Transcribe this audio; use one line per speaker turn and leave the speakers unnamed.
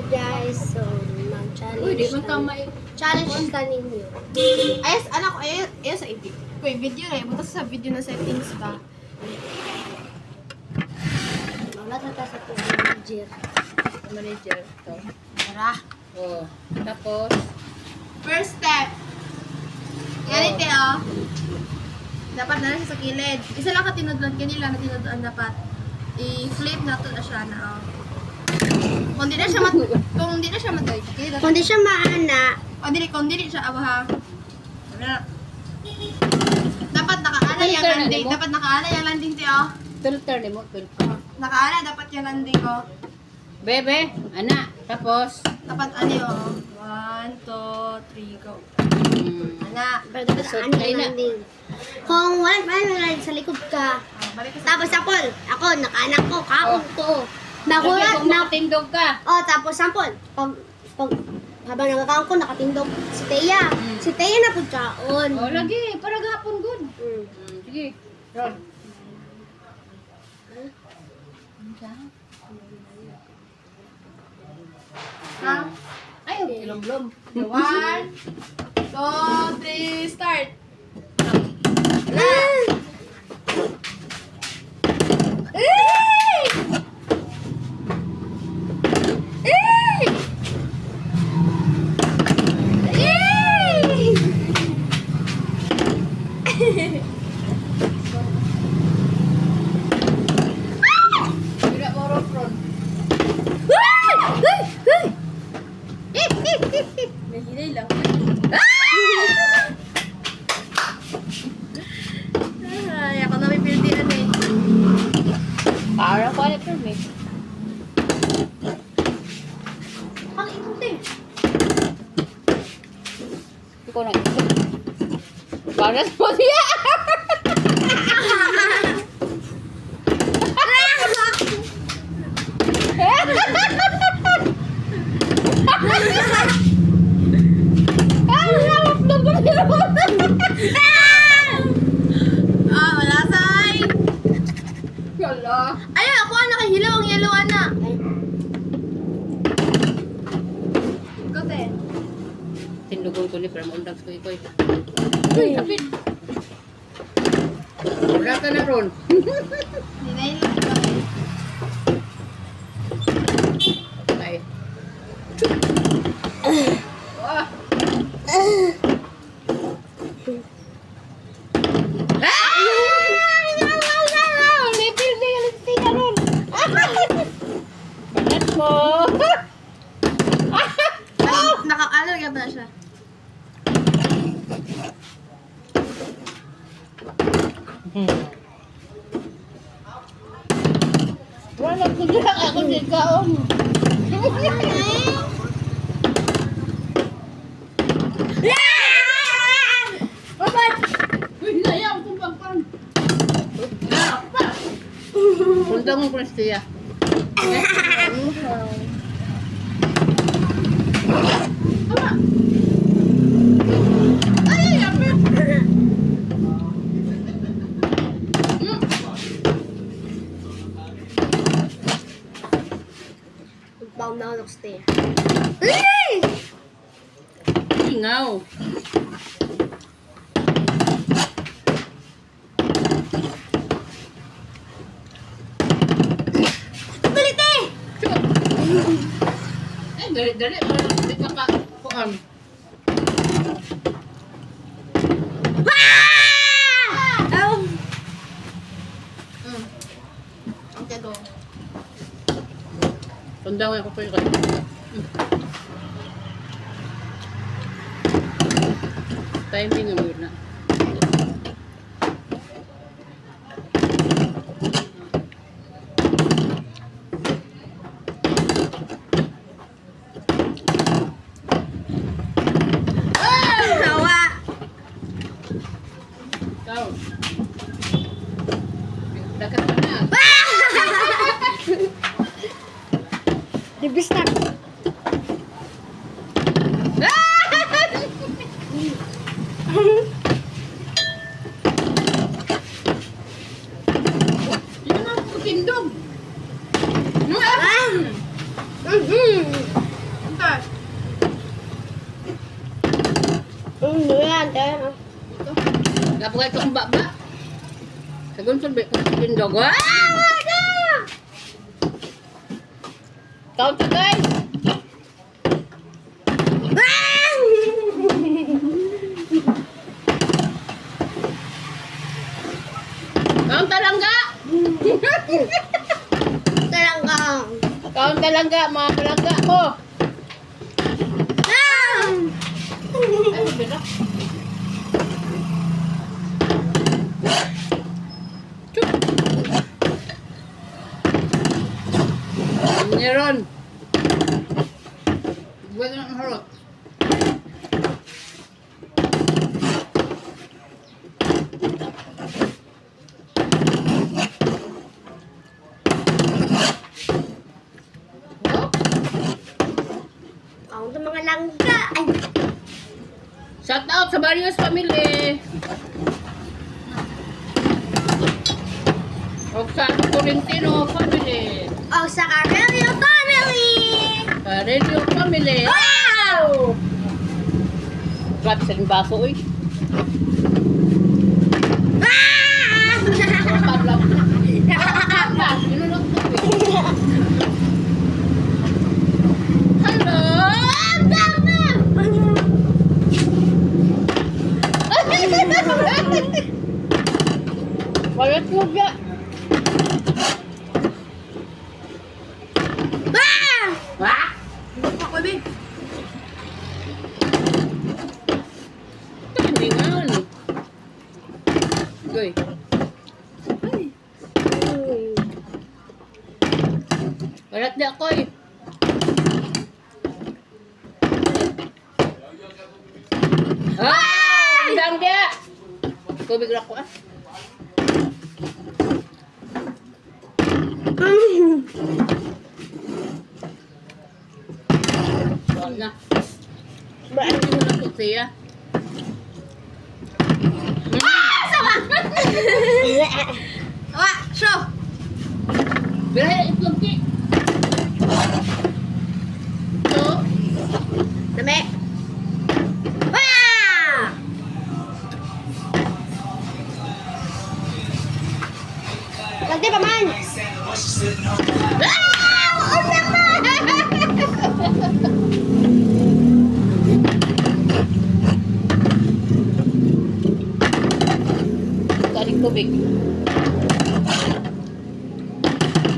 guys, so
Uy,
mag-challenge
di man kamay.
challenge ka ninyo.
Ayos, anak ko, ayos sa edit. Kuy, video na, buta sa video na settings ba?
Wala ka sa manager.
Manager. To.
Tara.
Oh. Tapos,
First step. Ganito, oh. Dapat na siya sa kilid. Isa lang ka tinudlan kanila na tinudlan dapat. I-flip na to na siya na, oh. Kung di na siya kung di na siya matoy, kilid.
Kung di siya maana,
Kung di siya abaha. Dapat nakaala yung
Filter na
landing.
mo?
Dapat nakaala yung landing, ti, oh.
filter ni mo. Filter.
Nakaala dapat yung landing, oh.
Bebe, anak. Tapos,
Dapat ano, oh. 1, 2, 3, go. Ana.
pero dapat
So,
ano
ayun
yung
na.
landing. Kung wala na sa likod ka,
Balik ka sa...
tapos ako, nakaanak ko, kakong
Oh.
ko. Nagulat
kung
na,
makatindog ka.
oh, tapos sampol, habang nagkakaon ko, nakatindog si Teya. Si Teya na po kaon.
Oh, lagi. Para gapon good.
Mm.
Sige. Ron.
Ha?
Ayaw, ilom-lom.
1, 2, 3, start!
Tidak borok, Ron.
Nahilay lang. Ay, ako na may pildian eh.
Para ko ano pero may.
Ang ikot eh.
Ikaw na. Para mo siya.
Ah, wala say.
Yala.
Ayun, ako nakahilaw ang yellow na. Ikot eh.
Tindugon ko ni pero maundang ko ikoy. Uy, kapit. Wala ka na ron.
Hinay lang ito eh.
Ay. Wah. Lipil na yung listiya ron. Banat mo.
Naka-allergy ba na siya?
Wala ko dyan ako din kaon. Uy, nayaw kong pagpang. Punta mo ko siya.
Ay, yapit!
Baum na ako ng Teya.
Ingaw.
Galit eh!
Eh, dali-dali. Di ka pa. Kuan.
Okay, go.
Tandang ako pa yung kanina. Timing ang yun na.
Hawa!
Ikaw. Dagat ka na.
Dibis na.
Yun ang tindog.
Ah! Mhm.
ka.
Yan, tayo.
Gapagay ko ang baba. Sagun sa tindog. Ah! Count to guys. Count talangga.
Talanggang.
Count talangga, mga talangga ko. Ay, mabira. Chup. Meron. Buwan na ang harot.
Ang mga langga. Ay,
Shout out sa Barrios family. O sa Tolentino family.
oh, sa Carelio family.
Radio family.
Wow!
Grabe sa limbaso, uy.
Ah!
Kapag lang. Kapag lang. Yun lang ito, eh. Hello! Walat mo ba?
Ah!
Wah!
Ako din.
Ito hindi nga yun. Goy. Walat di ako eh. Ah! Hanggang dia! Tubig lang ko ah. Wala na. Bakit mo na ito siya?
Awa, show.
Birahe itlog ki. Ito.
Dami. Ah! Lagdi pa man.
Ah!